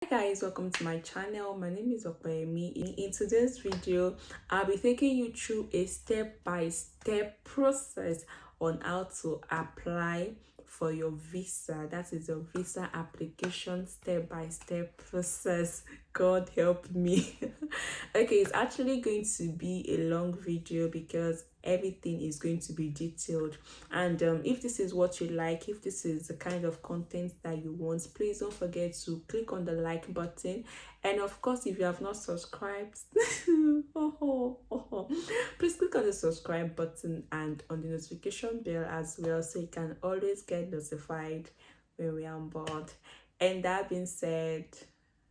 Hi guys, welcome to my channel. My name is Opeyemi. In today's video, I'll be taking you through a step-by-step process on how to apply for your visa. That is your visa application step-by-step process. God help me. Okay, it's actually going to be a long video because everything is going to be detailed. And if this is what you like, if this is the kind of content that you want, please don't forget to click on the like button. And of course, if you have not subscribed, please click on the subscribe button and on the notification bell as well, so you can always get notified when we are on board. And that being said,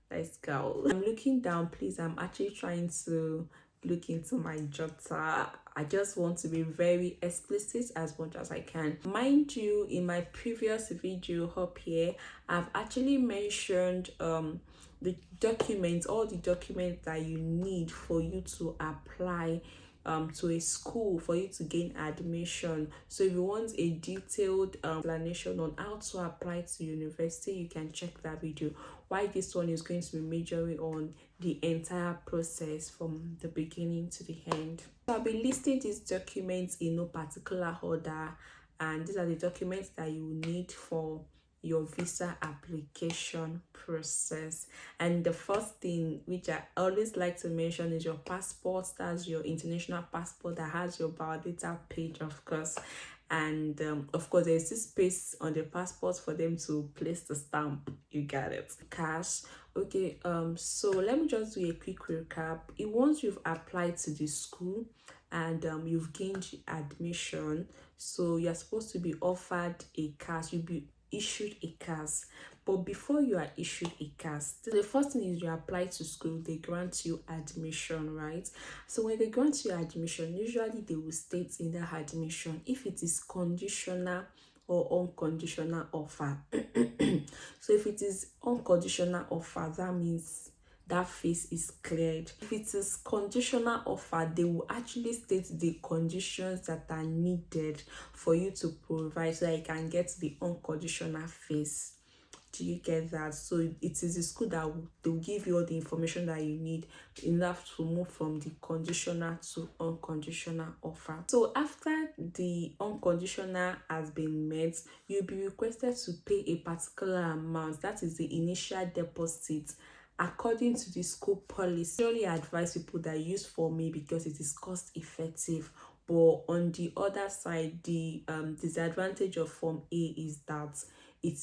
let's go. I'm looking down, please. I'm actually trying to look into my jotter. I just want to be very explicit as much as I can. Mind you, in my previous video up here, I've actually mentioned the documents, all the documents that you need for you to apply to a school, for you to gain admission. So if you want a detailed explanation on how to apply to university, you can check that video. Why this one is going to be majoring on the entire process from the beginning to the end. So I'll be listing these documents in no particular order, and these are the documents that you need for your visa application process. And the first thing which I always like to mention is your passport. That's your international passport that has your biodata page, of course. And of course, there's this space on the passport for them to place the stamp. You got it. Cash. Okay, so let me just do a quick recap. Once you've applied to the school and you've gained admission, so you're supposed to be offered a CAS. You'll be issued a CAS. But before you are issued a CAS, the first thing is you apply to school, they grant you admission, right? So when they grant you admission, usually they will state in the admission if it is conditional or unconditional offer. So if it is unconditional offer, that means that phase is cleared. If it is conditional offer, they will actually state the conditions that are needed for you to provide so that you can get the unconditional phase. Do you get that? So it is the school that will give you all the information that you need enough to move from the conditional to unconditional offer. So after the unconditional has been met, you'll be requested to pay a particular amount. That is the initial deposit. According to the school policy, I usually advise people that use For Me because it is cost effective. But on the other side, the disadvantage of Form A is that it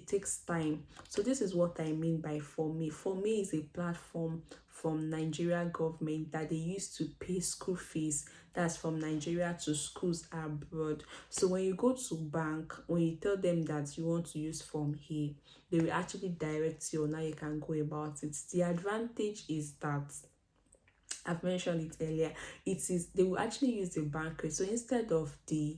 takes time. So this is what I mean by For Me. For Me is a platform from Nigeria government that they use to pay school fees. That's from Nigeria to schools abroad. So when you go to bank, when you tell them that you want to use Form A, they will actually direct you on how you can go about it. The advantage is that I've mentioned it earlier. They will actually use the bank rate. So instead of the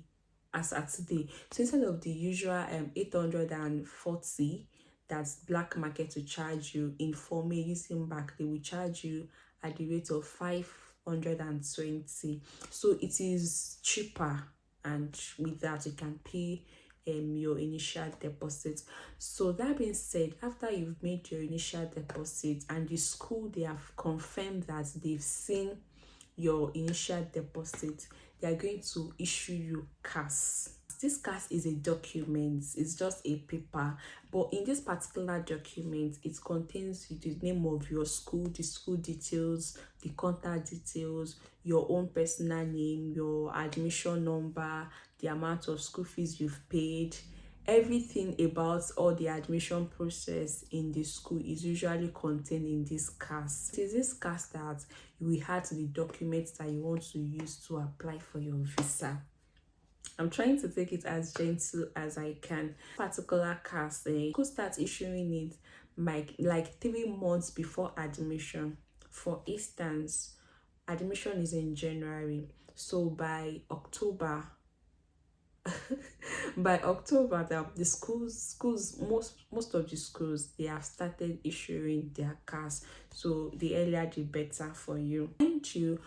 as at today, so instead of the usual 840 that's black market to charge you, in For Me using bank, they will charge you at the rate of 520. So it is cheaper, and with that you can pay your initial deposit. So that being said, after you've made your initial deposit and the school, they have confirmed that they've seen your initial deposit, they are going to issue you CAS. This CAS is a document, it's just a paper, but in this particular document, it contains the name of your school, the school details, the contact details, your own personal name, your admission number, the amount of school fees you've paid. Everything about all the admission process in the school is usually contained in this CAS. It is this CAS that you will add to the documents that you want to use to apply for your visa. I'm trying to take it as gentle as I can. Particular CAS, school starts issuing it like 3 months before admission. For instance, admission is in January, so by October the schools most of the schools, they have started issuing their CAS. So the earlier the better for you. Mind you,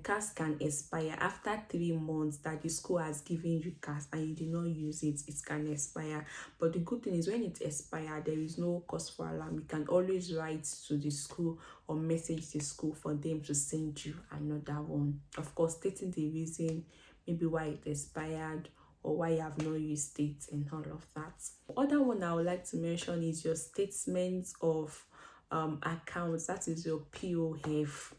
cards can expire after 3 months that the school has given you cards and you did not use it. It can expire, but the good thing is when it expires, there is no cause for alarm. You can always write to the school or message the school for them to send you another one, of course stating the reason maybe why it expired or why you have not used it and all of that. Other one I would like to mention is your statement of accounts, that is your POF.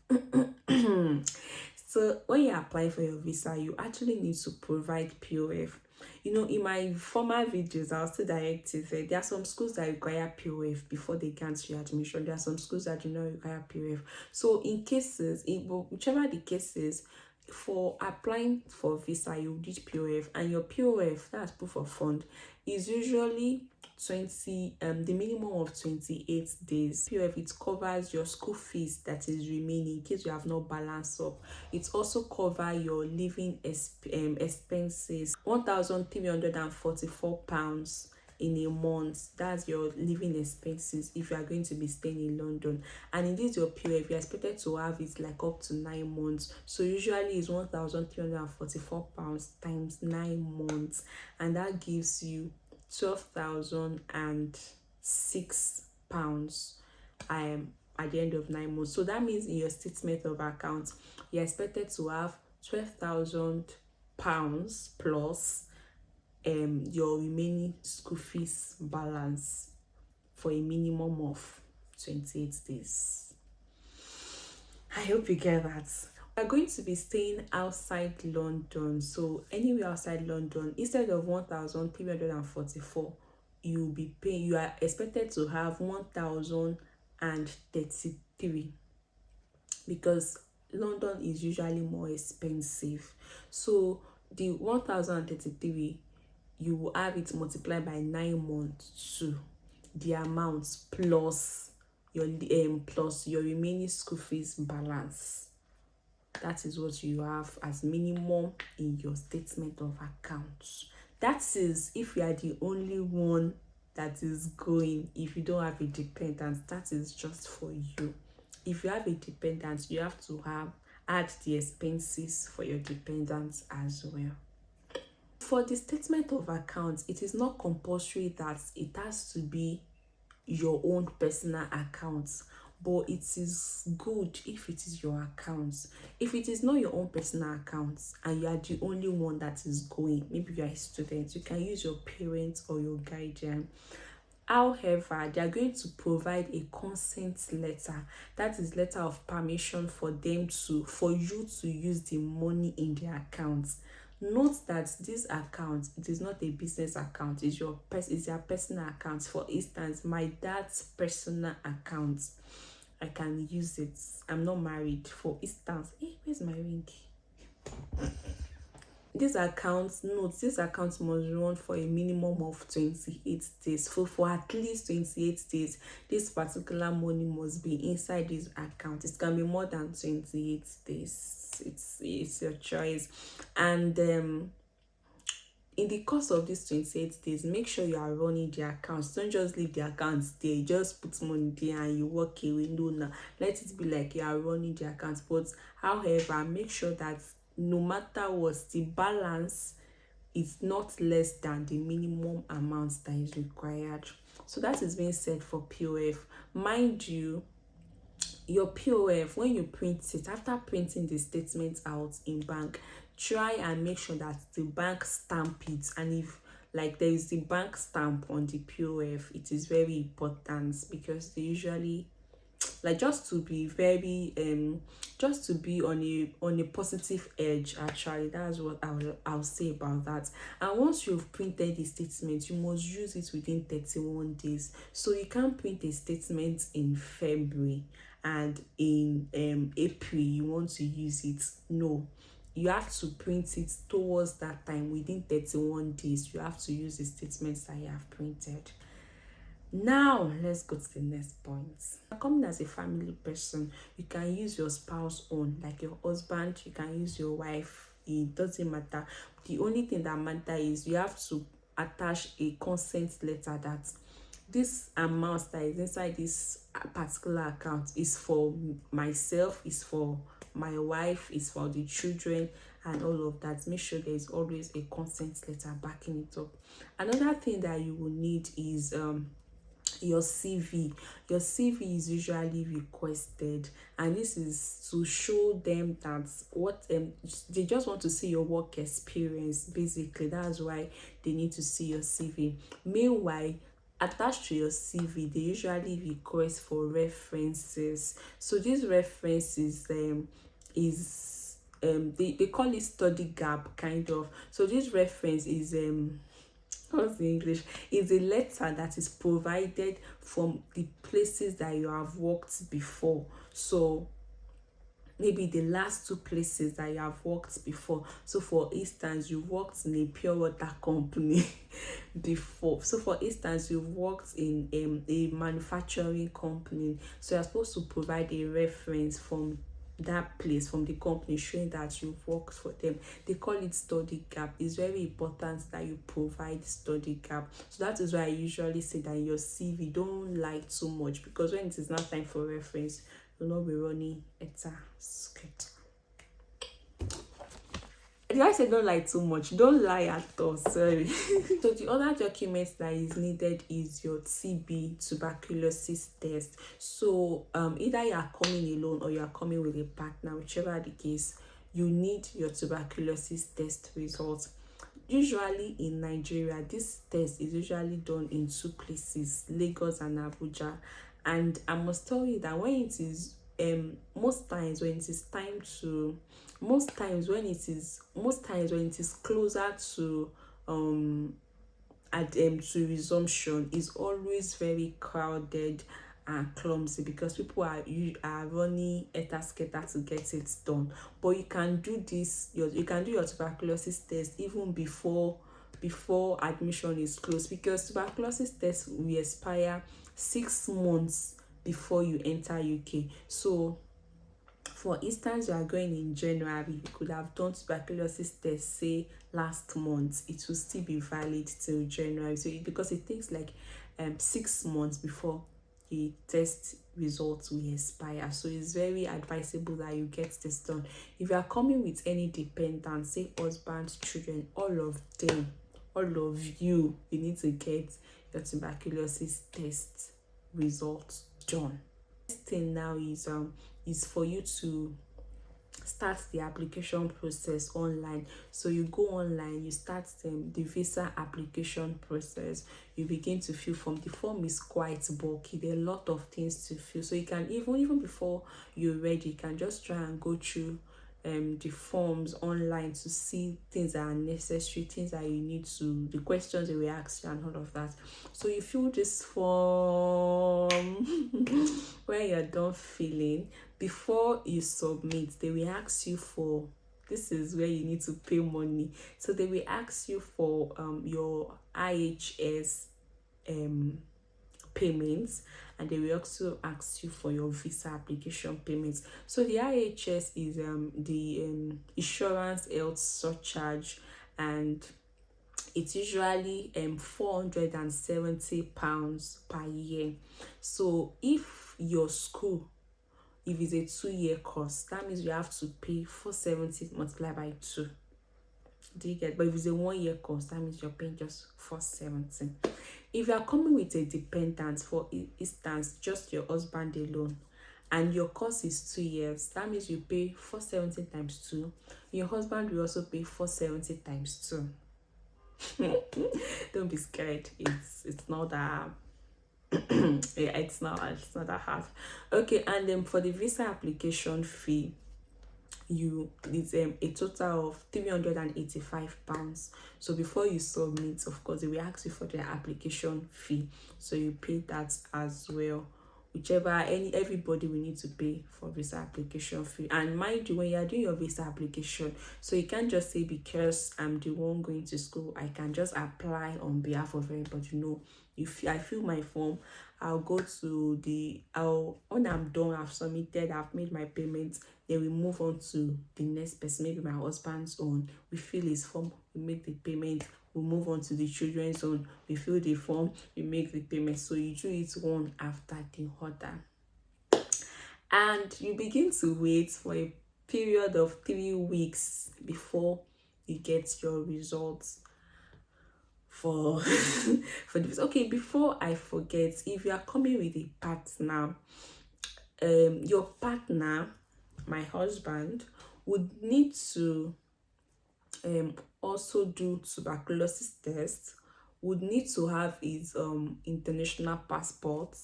So when you apply for your visa, you actually need to provide POF. You know, in my former videos, I'll still direct it. There are some schools that require POF before they grant you admission. There are some schools that do not require POF. So in cases, whichever the cases, for applying for visa, you need POF, and your POF, that's proof of fund, is usually 20 the minimum of 28 days. POF, it covers your school fees that is remaining in case you have no balance up. It also covers your living expenses, £1,344 in a month. That's your living expenses if you are going to be staying in London. And in this your POF, you're expected to have it like up to 9 months. So usually it's £1,344 times 9 months, and that gives you £12,006 at the end of 9 months. So that means in your statement of account, you're expected to have £12,000 plus your remaining school fees balance for a minimum of 28 days. I hope you get that. We're going to be staying outside London, so anywhere outside London, instead of 1,344, you are expected to have 1,033, because London is usually more expensive. So the 1,033, you will have it multiplied by 9 months to the amount plus your remaining school fees balance. That is what you have as minimum in your statement of accounts. That is if you are the only one that is going. If you don't have a dependent, that is just for you. If you have a dependent, you have to add the expenses for your dependents as well. For the statement of accounts, it is not compulsory that it has to be your own personal accounts, but it is good if it is your accounts. If it is not your own personal accounts and you are the only one that is going, maybe you are a student, you can use your parents or your guardian. However, they are going to provide a consent letter, that is letter of permission for you to use the money in their accounts. Note that this account, it is not a business account, it's their personal account. For instance, my dad's personal account, I can use it. I'm not married. For instance, where's my ring? This account must run for a minimum of 28 days. For at least 28 days, this particular money must be inside this account. It can be more than 28 days. It's your choice. And in the course of these 28 days, make sure you are running the accounts. Don't just leave the accounts there, just put money there and you walk away. No, let it be like you are running the accounts. But however, make sure that no matter what, the balance is not less than the minimum amount that is required. So that is being said for POF. Mind you, your POF, when you print it, after printing the statement out in bank, try and make sure that the bank stamp it. And if like there is the bank stamp on the POF, it is very important, because they usually like just to be on a positive edge. Actually, that's what I'll say about that. And once you've printed the statement, you must use it within 31 days. So you can't print a statement in February and in April you want to use it. No, you have to print it towards that time. Within 31 days you have to use the statements that you have printed. Now let's go to the next point. Coming as a family person, you can use your spouse own, like your husband, you can use your wife. It doesn't matter. The only thing that matters is you have to attach a consent letter that this amount that is inside this particular account is for myself, is for my wife, is for the children, and all of that. Make sure there is always a consent letter backing it up. Another thing that you will need is your CV. Your CV is usually requested, and this is to show them that what they just want to see your work experience. Basically, that's why they need to see your CV. Meanwhile, attached to your CV, they usually request for references. So these references they call it study gap kind of. So this reference is what's the English? Is a letter that is provided from the places that you have worked before. So maybe the last two places that you have worked before. So for instance, you worked in a pure water company before. So for instance, you worked in a manufacturing company. So you're supposed to provide a reference from that place, from the company, showing that you've worked for them. They call it study gap. It's very important that you provide study gap. So that is why I usually say that in your CV, don't lie too much, because when it is not time for reference, you'll not be running a script. Did I say don't lie too much? Don't lie at all, sorry. So the other document that is needed is your TB, tuberculosis test. So either you are coming alone or you are coming with a partner, whichever the case, you need your tuberculosis test results. Usually in Nigeria, this test is usually done in two places, Lagos and Abuja. And I must tell you that when it is most times when it is closer to to resumption, is always very crowded and clumsy, because people are running etasketa to get it done. But you can do this, you can do your tuberculosis test even before admission is closed, because tuberculosis test will expire 6 months before you enter UK. So for instance, you are going in January, you could have done tuberculosis test say last month, it will still be valid till January. So because it takes like 6 months before the test results will expire. So it's very advisable that you get this done. If you are coming with any dependents, say husband, children, all of you need to get your tuberculosis test results done. Next thing now is for you to start the application process online. So you go online, you start the visa application process. You begin to fill form. The form is quite bulky, there are a lot of things to fill. So you can even before you're ready, you can just try and go through the forms online to see things that are necessary, things that you need to, the questions they will ask you and all of that. So you fill this form. When you're done filling, before you submit, they will ask you for, this is where you need to pay money. So they will ask you for your IHS payments, and they will also ask you for your visa application payments. So the IHS is the insurance health surcharge, and it's usually £470 per year. So if your school, if it's a 2-year course, that means you have to pay 470 multiplied by 2. Do you get? But if it's a 1-year course, that means you're paying just 470. If you are coming with a dependent, for instance, just your husband alone, and your course is 2 years, that means you pay 470 times 2. Your husband will also pay 470 times 2. Don't be scared. It's not that yeah, it's not that hard. Okay, and then for the visa application fee, it's a total of £385. So before you submit, of course, they will ask you for the application fee, so you pay that as well. Everybody will need to pay for visa application fee. And mind you, when you are doing your visa application, so you can't just say because I'm the one going to school, I can just apply on behalf of everybody. No, if I fill my form, I'll go to when I'm done, I've submitted, I've made my payments, then we move on to the next person, maybe my husband's own. We fill his form, we make the payment, we move on to the children's own, we fill the form, we make the payment. So you do it one after the other, and you begin to wait for a period of 3 weeks before you get your results for for this. Okay, before I forget, if you are coming with a partner, your partner, my husband, would need to also do tuberculosis test, would need to have his international passport,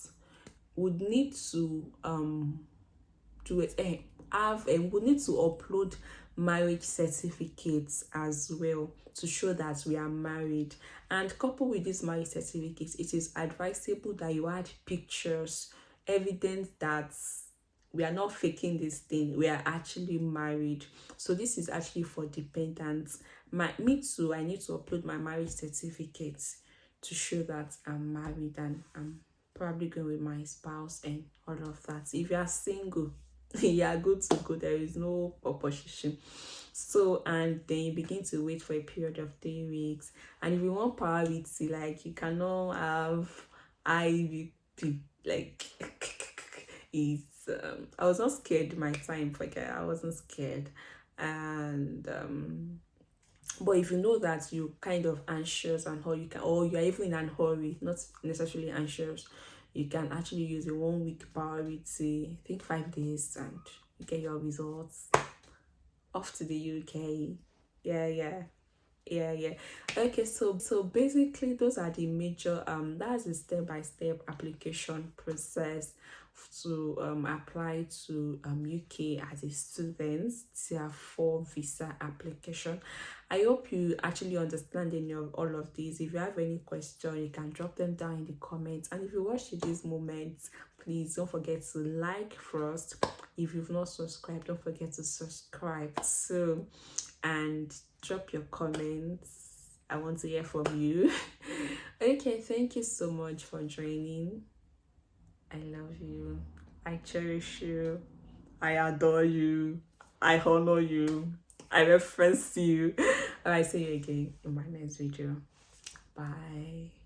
would need to do it have and would need to upload marriage certificates as well to show that we are married. And coupled with this marriage certificates, it is advisable that you add pictures, evidence that we are not faking this thing, we are actually married. So this is actually for dependents. Me too, I need to upload my marriage certificates to show that I'm married and I'm probably going with my spouse and all of that. If you are single, you are good to go, there is no opposition. So, and then you begin to wait for a period of 3 weeks. And if you want priority, like, you cannot have IVP, like it's I was not scared my time, like I wasn't scared. And but if you know that you kind of anxious and how you can, or you're even in a hurry, not necessarily anxious, you can actually use a 1 week priority, I think 5 days, and you get your results. Off to the UK. Yeah. Okay, so basically those are the major that's a step-by-step application process to apply to UK as a student, tier 4 visa application. I hope you actually understand any of all of these. If you have any question, you can drop them down in the comments. And if you watch these moments, please don't forget to like first. If you've not subscribed, don't forget to subscribe too, and drop your comments. I want to hear from you. Okay, thank you so much for joining. I love you, I cherish you, I adore you, I honor you, I reference you. All right, see you again in my next video. Bye.